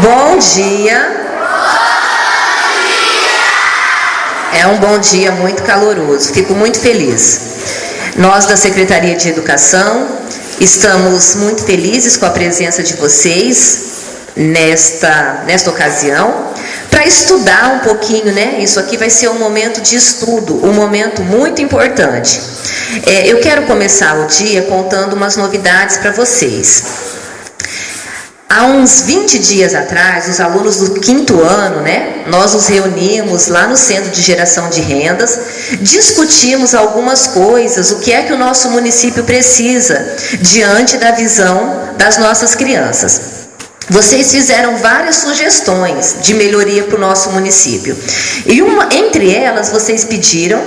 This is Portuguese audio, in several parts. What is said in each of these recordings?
Bom dia. É um bom dia muito caloroso, fico muito feliz. Nós da Secretaria de Educação estamos muito felizes com a presença de vocês nesta ocasião, para estudar um pouquinho, né? Isso aqui vai ser um momento de estudo, um momento muito importante. Eu quero começar o dia contando umas novidades para vocês. Há uns 20 dias atrás, os alunos do 5º ano, né, nós nos reunimos lá no Centro de Geração de Rendas, discutimos algumas coisas, o que é que o nosso município precisa diante da visão das nossas crianças. Vocês fizeram várias sugestões de melhoria para o nosso município. E entre elas, vocês pediram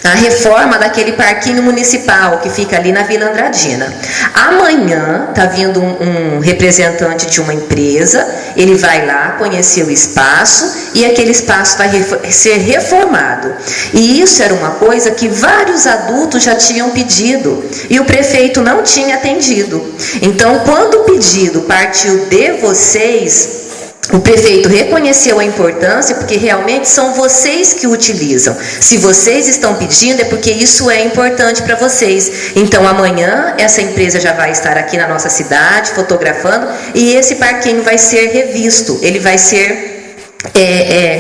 a reforma daquele parquinho municipal que fica ali na Vila Andradina. Amanhã está vindo um representante de uma empresa, ele vai lá conhecer o espaço e aquele espaço vai ser reformado. E isso era uma coisa que vários adultos já tinham pedido e o prefeito não tinha atendido. Então, quando o pedido partiu de vocês, o prefeito reconheceu a importância, porque realmente são vocês que utilizam. Se vocês estão pedindo, é porque isso é importante para vocês. Então, amanhã, essa empresa já vai estar aqui na nossa cidade, fotografando, e esse parquinho vai ser revisto, ele vai ser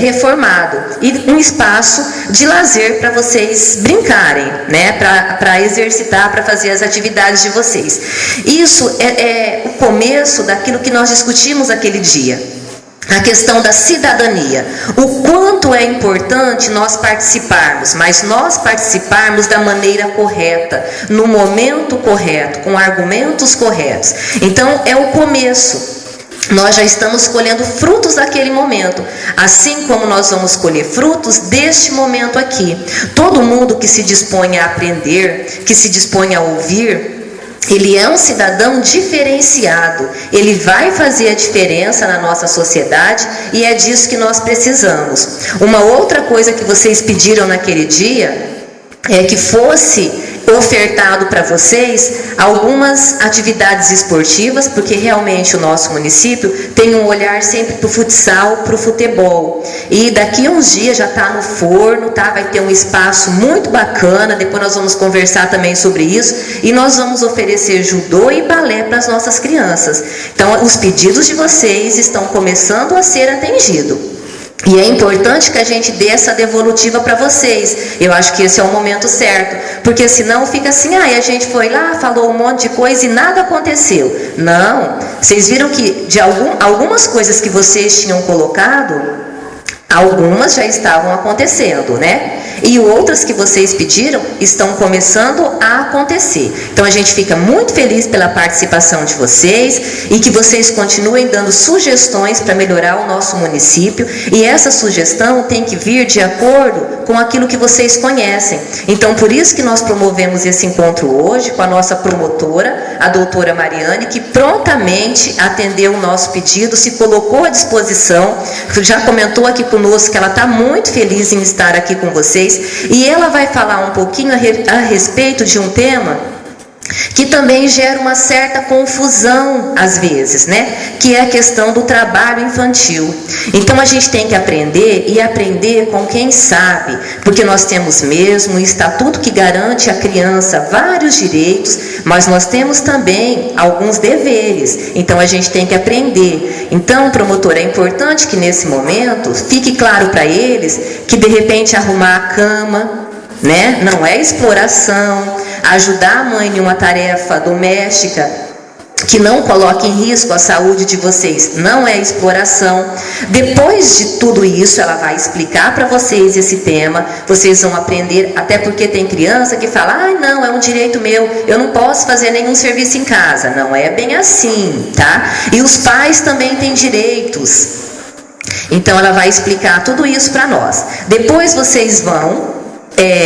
reformado. E um espaço de lazer para vocês brincarem, né? Para exercitar, para fazer as atividades de vocês. Isso é o começo daquilo que nós discutimos aquele dia. A questão da cidadania, o quanto é importante nós participarmos, mas nós participarmos da maneira correta, no momento correto, com argumentos corretos. Então, é o começo. Nós já estamos colhendo frutos daquele momento, assim como nós vamos colher frutos deste momento aqui. Todo mundo que se dispõe a aprender, que se dispõe a ouvir, ele é um cidadão diferenciado, ele vai fazer a diferença na nossa sociedade e é disso que nós precisamos. Uma outra coisa que vocês pediram naquele dia é que fosse ofertado para vocês algumas atividades esportivas, porque realmente o nosso município tem um olhar sempre para o futsal, para o futebol. E daqui a uns dias já está no forno, tá? Vai ter um espaço muito bacana, depois nós vamos conversar também sobre isso, e nós vamos oferecer judô e balé para as nossas crianças. Então, os pedidos de vocês estão começando a ser atendidos. E é importante que a gente dê essa devolutiva para vocês. Eu acho que esse é o momento certo, porque senão fica assim, a gente foi lá, falou um monte de coisa e nada aconteceu. Não, vocês viram que de algumas coisas que vocês tinham colocado, algumas já estavam acontecendo, né? E outras que vocês pediram estão começando a acontecer. Então a gente fica muito feliz pela participação de vocês e que vocês continuem dando sugestões para melhorar o nosso município. E essa sugestão tem que vir de acordo com aquilo que vocês conhecem. Então por isso que nós promovemos esse encontro hoje com a nossa promotora, a doutora Mariane, que prontamente atendeu o nosso pedido, se colocou à disposição, já comentou aqui conosco que ela está muito feliz em estar aqui com vocês. E ela vai falar um pouquinho a respeito de um tema que também gera uma certa confusão às vezes, né? Que é a questão do trabalho infantil. Então a gente tem que aprender e aprender com quem sabe, porque nós temos mesmo um estatuto que garante à criança vários direitos, mas nós temos também alguns deveres. Então a gente tem que aprender. Então, promotor, é importante que nesse momento fique claro para eles que de repente arrumar a cama, né? Não é exploração, ajudar a mãe em uma tarefa doméstica que não coloque em risco a saúde de vocês, não é exploração. Depois de tudo isso, ela vai explicar para vocês esse tema, vocês vão aprender, até porque tem criança que fala, não, é um direito meu, eu não posso fazer nenhum serviço em casa. Não é bem assim, tá? E os pais também têm direitos. Então ela vai explicar tudo isso para nós. Depois vocês vão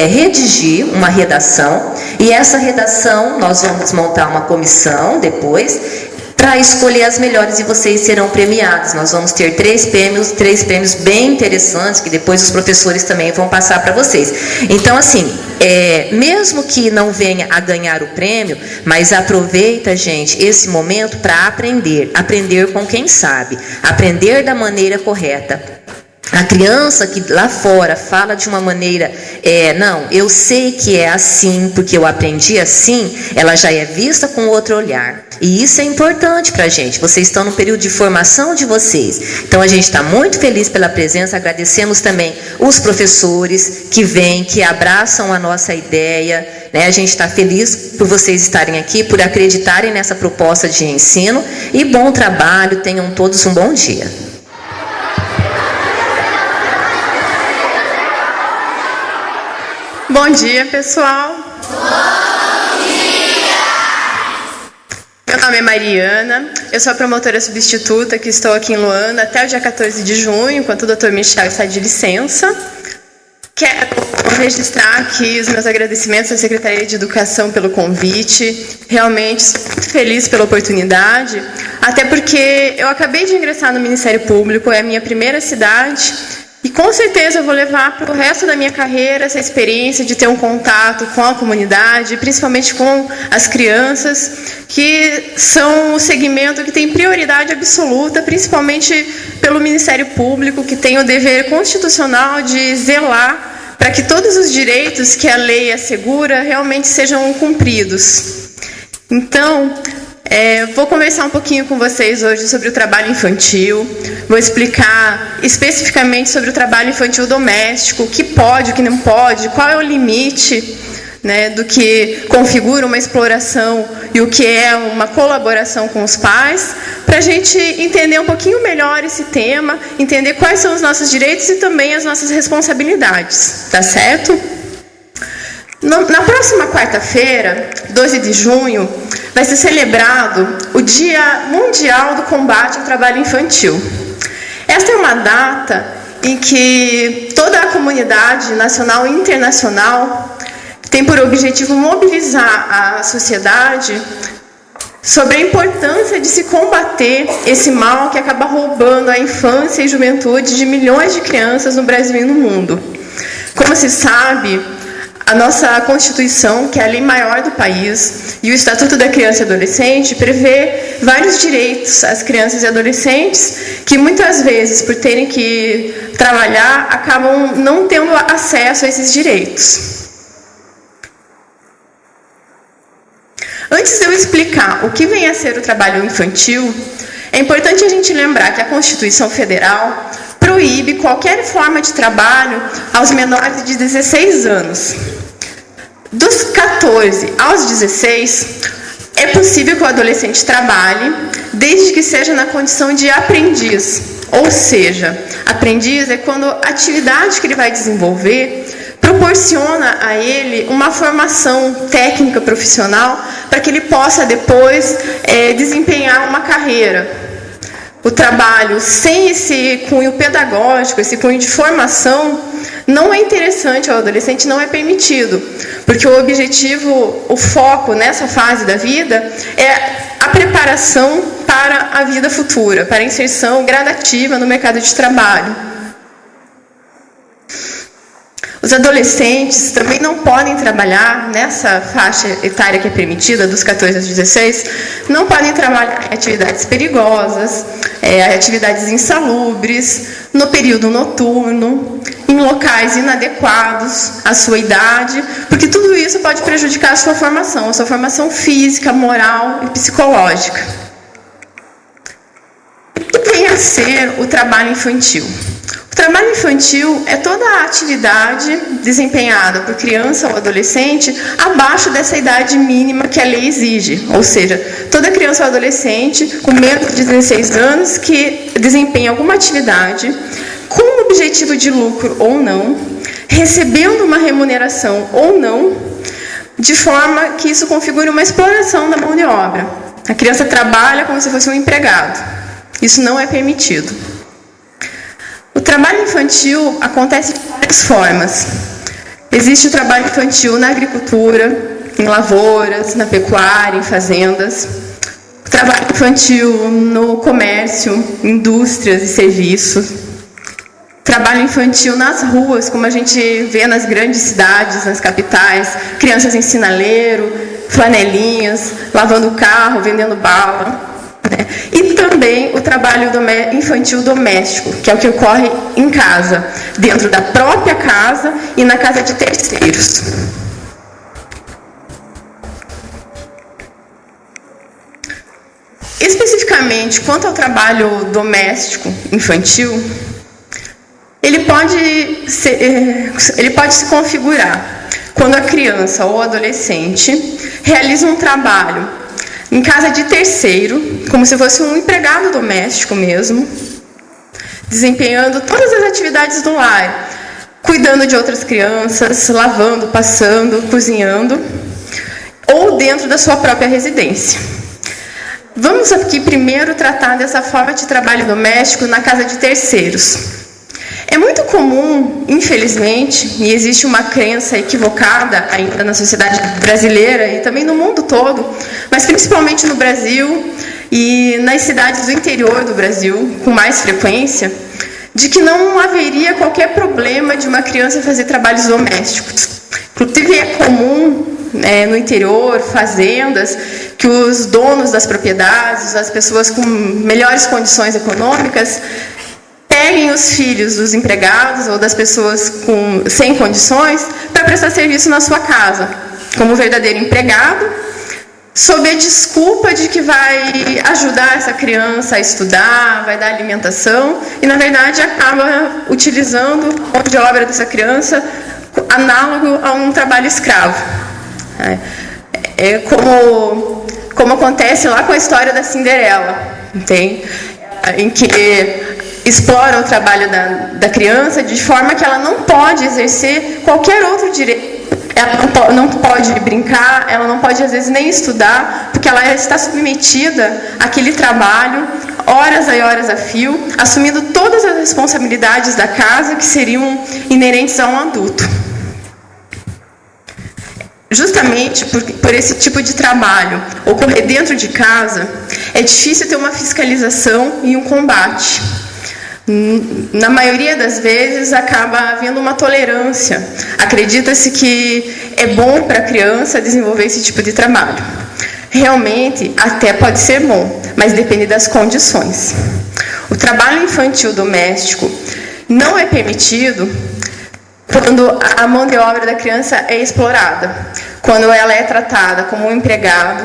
redigir uma redação, e essa redação nós vamos montar uma comissão depois para escolher as melhores, e vocês serão premiados. Nós vamos ter três prêmios bem interessantes, que depois os professores também vão passar para vocês. Então, assim, mesmo que não venha a ganhar o prêmio, mas aproveita, gente, esse momento para aprender com quem sabe, aprender da maneira correta. A criança que lá fora fala de uma maneira, não, eu sei que é assim, porque eu aprendi assim, ela já é vista com outro olhar. E isso é importante para a gente. Vocês estão no período de formação de vocês. Então a gente está muito feliz pela presença, agradecemos também os professores que vêm, que abraçam a nossa ideia, né? A gente está feliz por vocês estarem aqui, por acreditarem nessa proposta de ensino, e bom trabalho, tenham todos um bom dia. Bom dia, pessoal. Bom dia! Meu nome é Mariana, eu sou a promotora substituta que estou aqui em Luanda até o dia 14 de junho, enquanto o Dr. Michel está de licença. Quero registrar aqui os meus agradecimentos à Secretaria de Educação pelo convite. Realmente estou muito feliz pela oportunidade, até porque eu acabei de ingressar no Ministério Público, é a minha primeira cidade. E com certeza eu vou levar para o resto da minha carreira essa experiência de ter um contato com a comunidade, principalmente com as crianças, que são o segmento que tem prioridade absoluta, principalmente pelo Ministério Público, que tem o dever constitucional de zelar para que todos os direitos que a lei assegura realmente sejam cumpridos. Então, vou conversar um pouquinho com vocês hoje sobre o trabalho infantil, vou explicar especificamente sobre o trabalho infantil doméstico, o que pode, o que não pode, qual é o limite, né, do que configura uma exploração e o que é uma colaboração com os pais, para a gente entender um pouquinho melhor esse tema, entender quais são os nossos direitos e também as nossas responsabilidades, tá certo? Na próxima quarta-feira, 12 de junho, vai ser celebrado o Dia Mundial do Combate ao Trabalho Infantil. Esta é uma data em que toda a comunidade nacional e internacional tem por objetivo mobilizar a sociedade sobre a importância de se combater esse mal que acaba roubando a infância e juventude de milhões de crianças no Brasil e no mundo. Como se sabe, a nossa Constituição, que é a lei maior do país, e o Estatuto da Criança e Adolescente prevê vários direitos às crianças e adolescentes que muitas vezes, por terem que trabalhar, acabam não tendo acesso a esses direitos. Antes de eu explicar o que vem a ser o trabalho infantil, é importante a gente lembrar que a Constituição Federal proíbe qualquer forma de trabalho aos menores de 16 anos. Dos 14 aos 16, é possível que o adolescente trabalhe, desde que seja na condição de aprendiz. Ou seja, aprendiz é quando a atividade que ele vai desenvolver proporciona a ele uma formação técnica profissional para que ele possa depois desempenhar uma carreira. O trabalho sem esse cunho pedagógico, esse cunho de formação, não é interessante ao adolescente, não é permitido, porque o objetivo, o foco nessa fase da vida é a preparação para a vida futura, para a inserção gradativa no mercado de trabalho. Os adolescentes também não podem trabalhar nessa faixa etária que é permitida, dos 14 aos 16, não podem trabalhar em atividades perigosas, atividades insalubres, no período noturno, em locais inadequados à sua idade, porque tudo isso pode prejudicar a sua formação física, moral e psicológica. O que vem a ser o trabalho infantil? O trabalho infantil é toda a atividade desempenhada por criança ou adolescente abaixo dessa idade mínima que a lei exige. Ou seja, toda criança ou adolescente com menos de 16 anos que desempenha alguma atividade com objetivo de lucro ou não, recebendo uma remuneração ou não, de forma que isso configure uma exploração da mão de obra. A criança trabalha como se fosse um empregado. Isso não é permitido. O trabalho infantil acontece de várias formas. Existe o trabalho infantil na agricultura, em lavouras, na pecuária, em fazendas. trabalho infantil no comércio, indústrias e serviços, trabalho infantil nas ruas, como a gente vê nas grandes cidades, nas capitais, crianças em sinaleiro, flanelinhas, lavando o carro, vendendo bala. E também o trabalho infantil doméstico, que é o que ocorre em casa, dentro da própria casa e na casa de terceiros. Especificamente, quanto ao trabalho doméstico infantil, ele pode se configurar quando a criança ou adolescente realiza um trabalho em casa de terceiro, como se fosse um empregado doméstico mesmo, desempenhando todas as atividades do lar, cuidando de outras crianças, lavando, passando, cozinhando, ou dentro da sua própria residência. Vamos aqui primeiro tratar dessa forma de trabalho doméstico na casa de terceiros. É muito comum, infelizmente, e existe uma crença equivocada ainda na sociedade brasileira e também no mundo todo, mas principalmente no Brasil e nas cidades do interior do Brasil, com mais frequência, de que não haveria qualquer problema de uma criança fazer trabalhos domésticos. Inclusive é comum no interior, fazendas, que os donos das propriedades, as pessoas com melhores condições econômicas, peguem os filhos dos empregados ou das pessoas sem condições para prestar serviço na sua casa, como verdadeiro empregado, sob a desculpa de que vai ajudar essa criança a estudar, vai dar alimentação, e na verdade acaba utilizando a mão de obra dessa criança análogo a um trabalho escravo. É como acontece lá com a história da Cinderela, entende? Em que explora o trabalho da criança de forma que ela não pode exercer qualquer outro direito. Ela não pode brincar, ela não pode às vezes nem estudar, porque ela está submetida àquele trabalho, horas e horas a fio, assumindo todas as responsabilidades da casa que seriam inerentes a um adulto. Justamente por esse tipo de trabalho ocorrer dentro de casa, é difícil ter uma fiscalização e um combate. Na maioria das vezes, acaba havendo uma tolerância. Acredita-se que é bom para a criança desenvolver esse tipo de trabalho. Realmente, até pode ser bom, mas depende das condições. O trabalho infantil doméstico não é permitido quando a mão de obra da criança é explorada, quando ela é tratada como um empregado,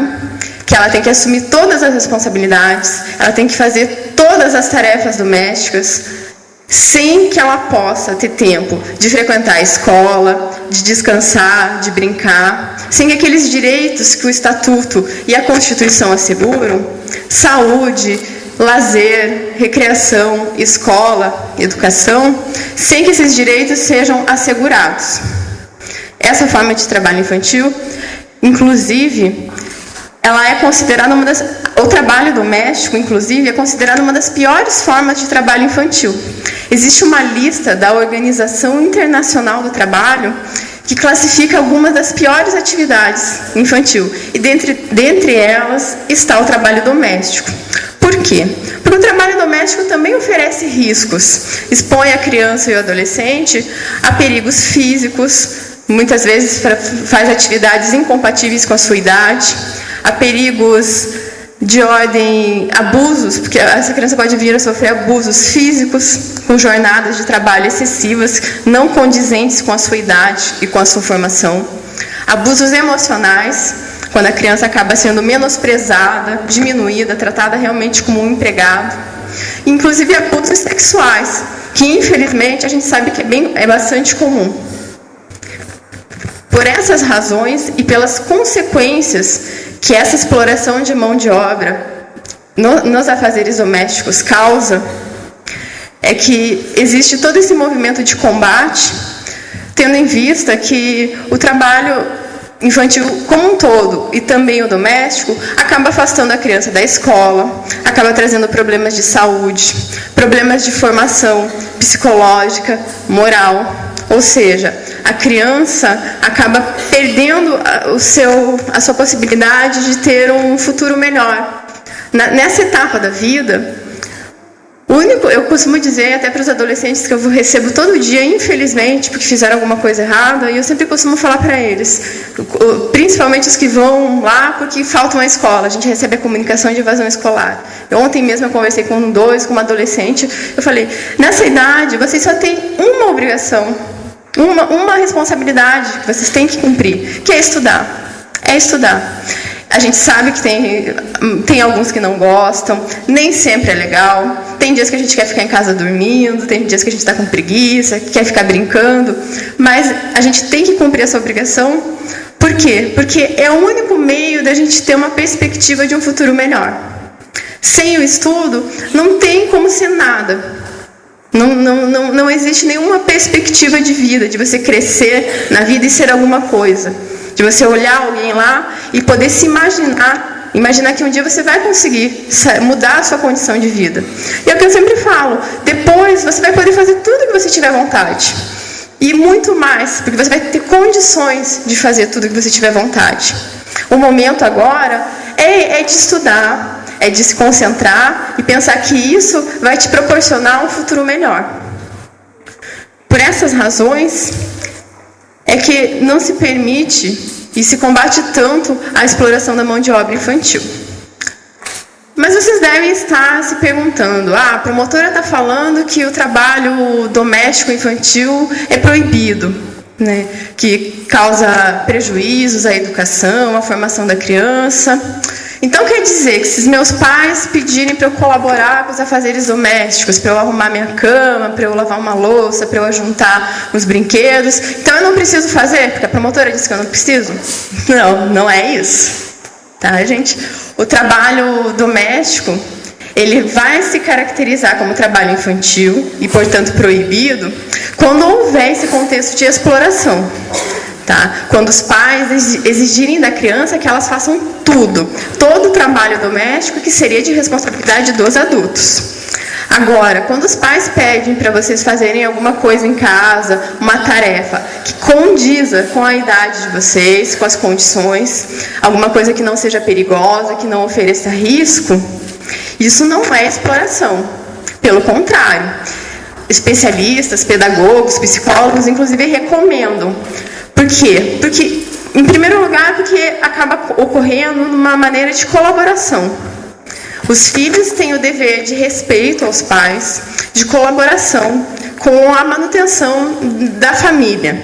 que ela tem que assumir todas as responsabilidades, ela tem que fazer todas as tarefas domésticas, sem que ela possa ter tempo de frequentar a escola, de descansar, de brincar, sem que aqueles direitos que o Estatuto e a Constituição asseguram, saúde, lazer, recreação, escola, educação, sem que esses direitos sejam assegurados. Essa forma de trabalho infantil, inclusive, ela é considerada o trabalho doméstico, inclusive, é considerado uma das piores formas de trabalho infantil. Existe uma lista da Organização Internacional do Trabalho que classifica algumas das piores atividades infantil, e dentre elas está o trabalho doméstico. Por quê? Porque o trabalho doméstico também oferece riscos, expõe a criança e o adolescente a perigos físicos, muitas vezes faz atividades incompatíveis com a sua idade, a perigos de ordem abusos, porque essa criança pode vir a sofrer abusos físicos, com jornadas de trabalho excessivas, não condizentes com a sua idade e com a sua formação, abusos emocionais, quando a criança acaba sendo menosprezada, diminuída, tratada realmente como um empregado, inclusive abusos sexuais, que infelizmente a gente sabe que é bastante comum. Por essas razões e pelas consequências que essa exploração de mão de obra nos afazeres domésticos causa, é que existe todo esse movimento de combate, tendo em vista que o trabalho infantil como um todo e também o doméstico acaba afastando a criança da escola, acaba trazendo problemas de saúde, problemas de formação psicológica, moral, ou seja, a criança acaba perdendo a sua possibilidade de ter um futuro melhor, Nessa etapa da vida, eu costumo dizer até para os adolescentes que eu recebo todo dia, infelizmente, porque fizeram alguma coisa errada, e eu sempre costumo falar para eles, principalmente os que vão lá porque faltam à escola, a gente recebe a comunicação de evasão escolar. Ontem mesmo eu conversei com uma adolescente, eu falei, nessa idade vocês só têm uma obrigação, uma responsabilidade que vocês têm que cumprir, que é estudar. É estudar. A gente sabe que tem alguns que não gostam, nem sempre é legal. Tem dias que a gente quer ficar em casa dormindo, tem dias que a gente está com preguiça, que quer ficar brincando. Mas a gente tem que cumprir essa obrigação. Por quê? Porque é o único meio da gente ter uma perspectiva de um futuro melhor. Sem o estudo, não tem como ser nada. Não existe nenhuma perspectiva de vida, de você crescer na vida e ser alguma coisa. De você olhar alguém lá e poder se imaginar que um dia você vai conseguir mudar a sua condição de vida. E é o que eu sempre falo, depois você vai poder fazer tudo que você tiver vontade. E muito mais, porque você vai ter condições de fazer tudo que você tiver vontade. O momento agora é de estudar, é de se concentrar e pensar que isso vai te proporcionar um futuro melhor. Por essas razões, é que não se permite e se combate tanto a exploração da mão de obra infantil. Mas vocês devem estar se perguntando, a promotora está falando que o trabalho doméstico infantil é proibido, né? Que causa prejuízos à educação, à formação da criança. Então quer dizer que se meus pais pedirem para eu colaborar com os afazeres domésticos, para eu arrumar minha cama, para eu lavar uma louça, para eu ajuntar os brinquedos, então eu não preciso fazer, porque a promotora disse que eu não preciso? Não é isso. Tá, gente? O trabalho doméstico, ele vai se caracterizar como trabalho infantil e, portanto, proibido, quando houver esse contexto de exploração. Tá? Quando os pais exigirem da criança que elas façam todo o trabalho doméstico que seria de responsabilidade dos adultos. Agora, quando os pais pedem para vocês fazerem alguma coisa em casa, uma tarefa que condiza com a idade de vocês, com as condições, alguma coisa que não seja perigosa, que não ofereça risco, isso não é exploração. Pelo contrário, especialistas, pedagogos, psicólogos, inclusive, recomendam. Por quê? Porque, em primeiro lugar, porque acaba ocorrendo uma maneira de colaboração. Os filhos têm o dever de respeito aos pais, de colaboração com a manutenção da família.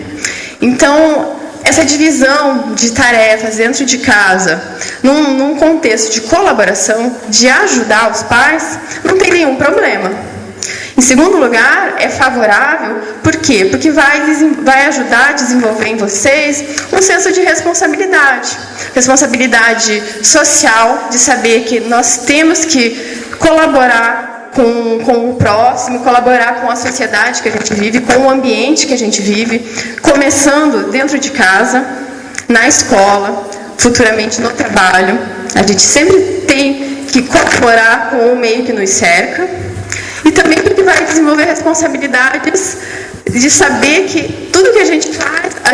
Então, essa divisão de tarefas dentro de casa, num contexto de colaboração, de ajudar os pais, não tem nenhum problema. Em segundo lugar, é favorável, por quê? Porque vai ajudar a desenvolver em vocês um senso de responsabilidade. Responsabilidade social, de saber que nós temos que colaborar com o próximo, colaborar com a sociedade que a gente vive, com o ambiente que a gente vive, começando dentro de casa, na escola, futuramente no trabalho. A gente sempre tem que colaborar com o meio que nos cerca. E também porque vai desenvolver responsabilidades de saber que tudo que a gente faz, a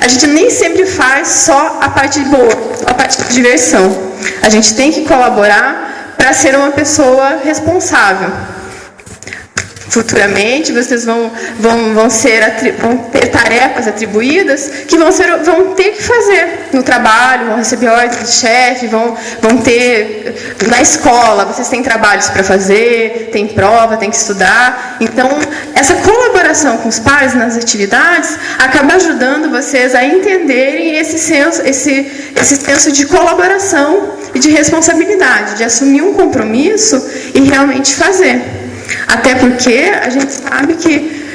gente nem sempre faz só a parte boa, a parte de diversão. A gente tem que colaborar para ser uma pessoa responsável. Futuramente, vocês vão ter tarefas atribuídas que vão ter que fazer no trabalho, vão receber ordens de chefe, vão ter na escola, vocês têm trabalhos para fazer, tem prova, tem que estudar. Então, essa colaboração com os pais nas atividades acaba ajudando vocês a entenderem esse senso de colaboração e de responsabilidade, de assumir um compromisso e realmente fazer. Até porque a gente sabe que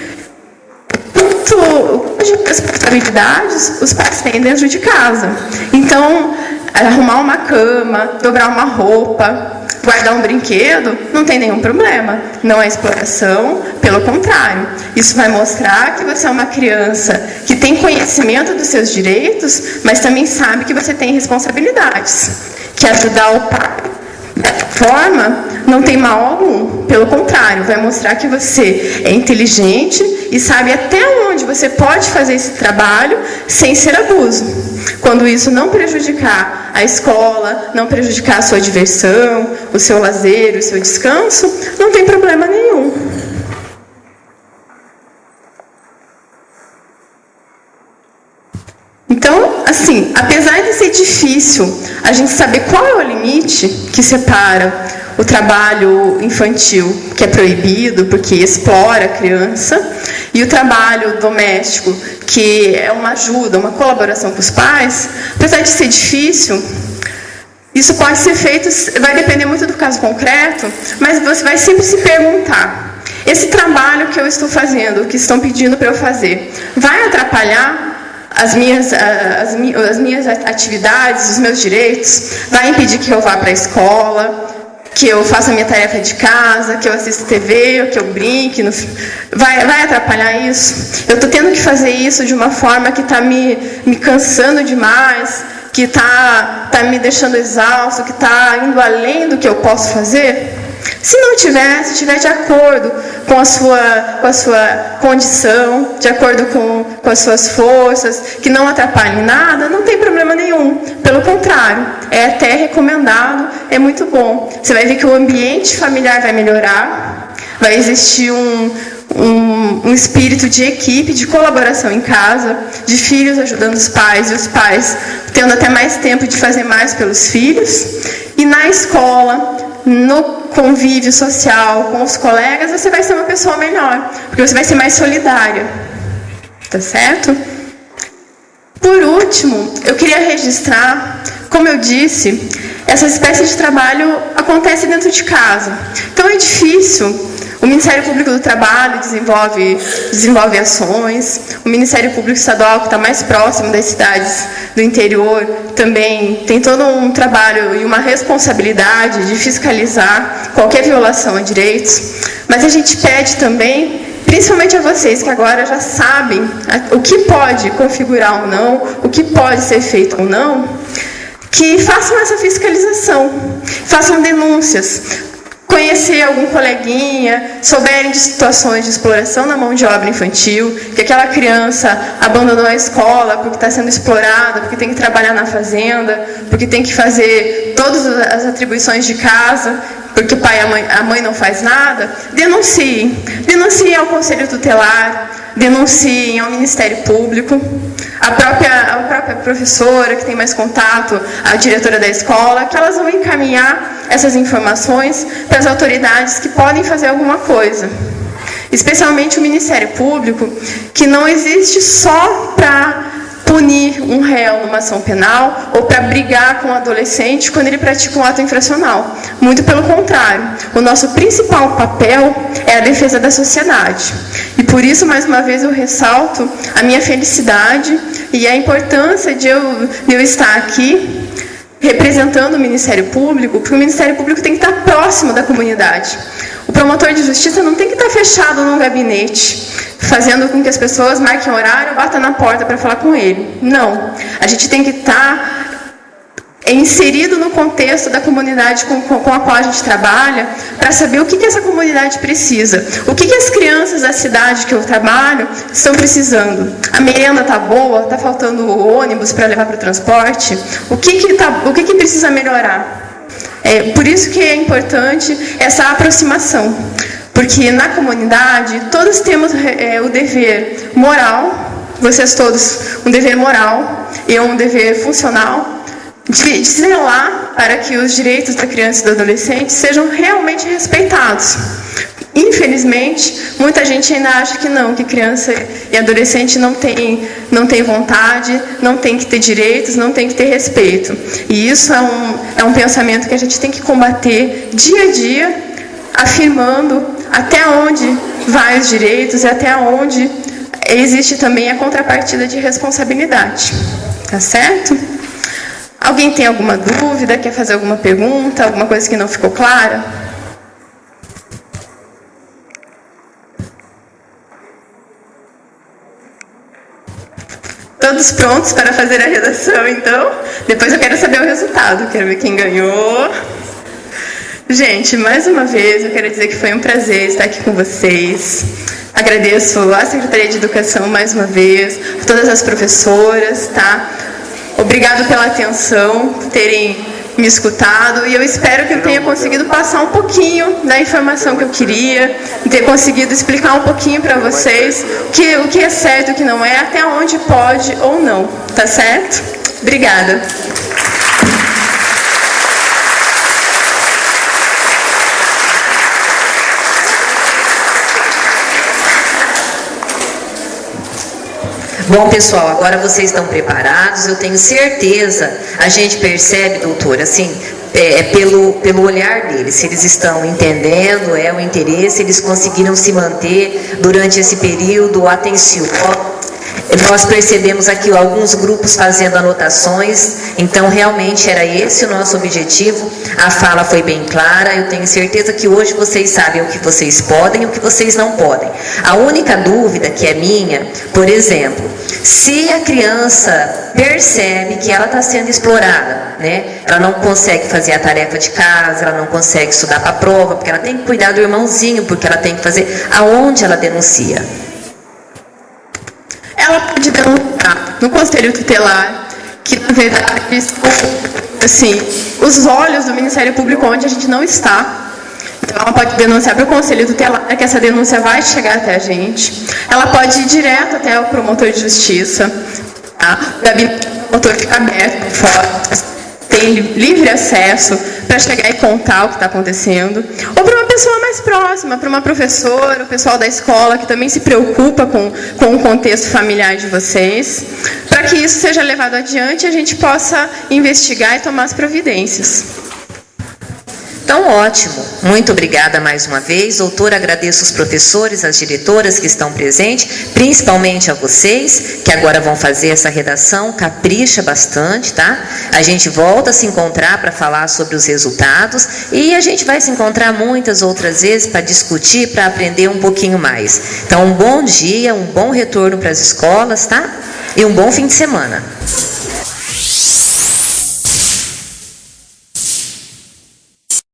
quanto de responsabilidades os pais têm dentro de casa. Então, arrumar uma cama, dobrar uma roupa, guardar um brinquedo, não tem nenhum problema. Não é exploração, pelo contrário. Isso vai mostrar que você é uma criança que tem conhecimento dos seus direitos, mas também sabe que você tem responsabilidades. Que ajudar o pai dessa forma não tem mal algum, pelo contrário, vai mostrar que você é inteligente e sabe até onde você pode fazer esse trabalho sem ser abuso. quando isso não prejudicar a escola, não prejudicar a sua diversão, o seu lazer, o seu descanso, não tem problema nenhum. Então, assim, apesar de ser difícil a gente saber qual é o limite que separa o trabalho infantil, que é proibido porque explora a criança, e o trabalho doméstico, que é uma ajuda, uma colaboração com os pais, apesar de ser difícil, isso pode ser feito, vai depender muito do caso concreto, mas você vai sempre se perguntar: esse trabalho que eu estou fazendo, que estão pedindo para eu fazer, vai atrapalhar as minhas atividades, os meus direitos? Vai impedir que eu vá para a escola, que eu faça a minha tarefa de casa, que eu assista TV, que eu brinque? Vai atrapalhar isso? Eu estou tendo que fazer isso de uma forma que está me cansando demais, que está me deixando exausto, que está indo além do que eu posso fazer? Se não tiver, se estiver de acordo com a sua condição, de acordo com as suas forças, que não atrapalhe nada, não tem problema nenhum. Pelo contrário, é até recomendado, é muito bom. Você vai ver que o ambiente familiar vai melhorar, vai existir um espírito de equipe, de colaboração em casa, de filhos ajudando os pais, e os pais tendo até mais tempo de fazer mais pelos filhos. E na escola, no convívio social com os colegas, você vai ser uma pessoa melhor, porque você vai ser mais solidária. Tá certo? Por último, eu queria registrar, como eu disse, essa espécie de trabalho acontece dentro de casa. Então é difícil. O Ministério Público do Trabalho desenvolve ações. O Ministério Público Estadual, que está mais próximo das cidades do interior, também tem todo um trabalho e uma responsabilidade de fiscalizar qualquer violação a direitos. Mas a gente pede também, principalmente a vocês que agora já sabem o que pode configurar ou não, o que pode ser feito ou não, que façam essa fiscalização, façam denúncias. Conhecer algum coleguinha, souberem de situações de exploração na mão de obra infantil, que aquela criança abandonou a escola porque está sendo explorada, porque tem que trabalhar na fazenda, porque tem que fazer todas as atribuições de casa, porque o pai e a mãe não faz nada, denunciem. Denunciem ao Conselho Tutelar, denunciem ao Ministério Público, a própria professora que tem mais contato, a diretora da escola, que elas vão encaminhar essas informações para as autoridades que podem fazer alguma coisa. Especialmente o Ministério Público, que não existe só para punir um réu numa ação penal ou para brigar com um adolescente quando ele pratica um ato infracional. Muito pelo contrário, o nosso principal papel é a defesa da sociedade. E por isso, mais uma vez, eu ressalto a minha felicidade e a importância de eu estar aqui representando o Ministério Público, porque o Ministério Público tem que estar próximo da comunidade. O promotor de justiça não tem que estar fechado num gabinete, fazendo com que as pessoas marquem horário ou batam na porta para falar com ele. Não. A gente tem que estar inserido no contexto da comunidade com a qual a gente trabalha, para saber o que essa comunidade precisa, o que as crianças da cidade que eu trabalho estão precisando. A merenda está boa? Está faltando ônibus para levar para o transporte? O que precisa melhorar? Por isso que é importante essa aproximação, porque na comunidade todos temos o dever moral, vocês todos um dever moral e um dever funcional, de zelar para que os direitos da criança e do adolescente sejam realmente respeitados. Infelizmente, muita gente ainda acha que não, que criança e adolescente não tem vontade, não tem que ter direitos, não tem que ter respeito. E isso é um pensamento que a gente tem que combater dia a dia, afirmando até onde vai os direitos e até onde existe também a contrapartida de responsabilidade. Tá certo? Alguém tem alguma dúvida, quer fazer alguma pergunta, alguma coisa que não ficou clara? Todos prontos para fazer a redação, então? Depois eu quero saber o resultado, quero ver quem ganhou. Gente, mais uma vez, eu quero dizer que foi um prazer estar aqui com vocês. Agradeço à Secretaria de Educação mais uma vez, a todas as professoras, tá? Obrigado pela atenção, por terem me escutado, e eu espero que eu tenha conseguido passar um pouquinho da informação que eu queria, e ter conseguido explicar um pouquinho para vocês o que é certo e o que não é, até onde pode ou não, tá certo? Obrigada. Bom, pessoal, agora vocês estão preparados, eu tenho certeza, a gente percebe, doutora, assim, pelo olhar deles, se eles estão entendendo, o interesse, eles conseguiram se manter durante esse período atencioso. Nós percebemos aqui alguns grupos fazendo anotações, então realmente era esse o nosso objetivo. A fala foi bem clara, eu tenho certeza que hoje vocês sabem o que vocês podem e o que vocês não podem. A única dúvida que é minha, por exemplo, se a criança percebe que ela está sendo explorada, né? Ela não consegue fazer a tarefa de casa, ela não consegue estudar para a prova, porque ela tem que cuidar do irmãozinho, porque ela tem que fazer, aonde ela denuncia? Ela pode denunciar no Conselho Tutelar, que na verdade são, assim, os olhos do Ministério Público onde a gente não está. Então ela pode denunciar para o Conselho Tutelar, que essa denúncia vai chegar até a gente. Ela pode ir direto até o promotor de justiça, tá? O gabinete do promotor fica aberto por fora, tem livre acesso para chegar e contar o que está acontecendo. Ou para uma pessoa mais próxima, para uma professora, o pessoal da escola que também se preocupa com o contexto familiar de vocês, para que isso seja levado adiante e a gente possa investigar e tomar as providências. Então, ótimo. Muito obrigada mais uma vez. Doutora, agradeço os professores, as diretoras que estão presentes, principalmente a vocês, que agora vão fazer essa redação. Capricha bastante, tá? A gente volta a se encontrar para falar sobre os resultados e a gente vai se encontrar muitas outras vezes para discutir, para aprender um pouquinho mais. Então, um bom dia, um bom retorno para as escolas, tá? E um bom fim de semana.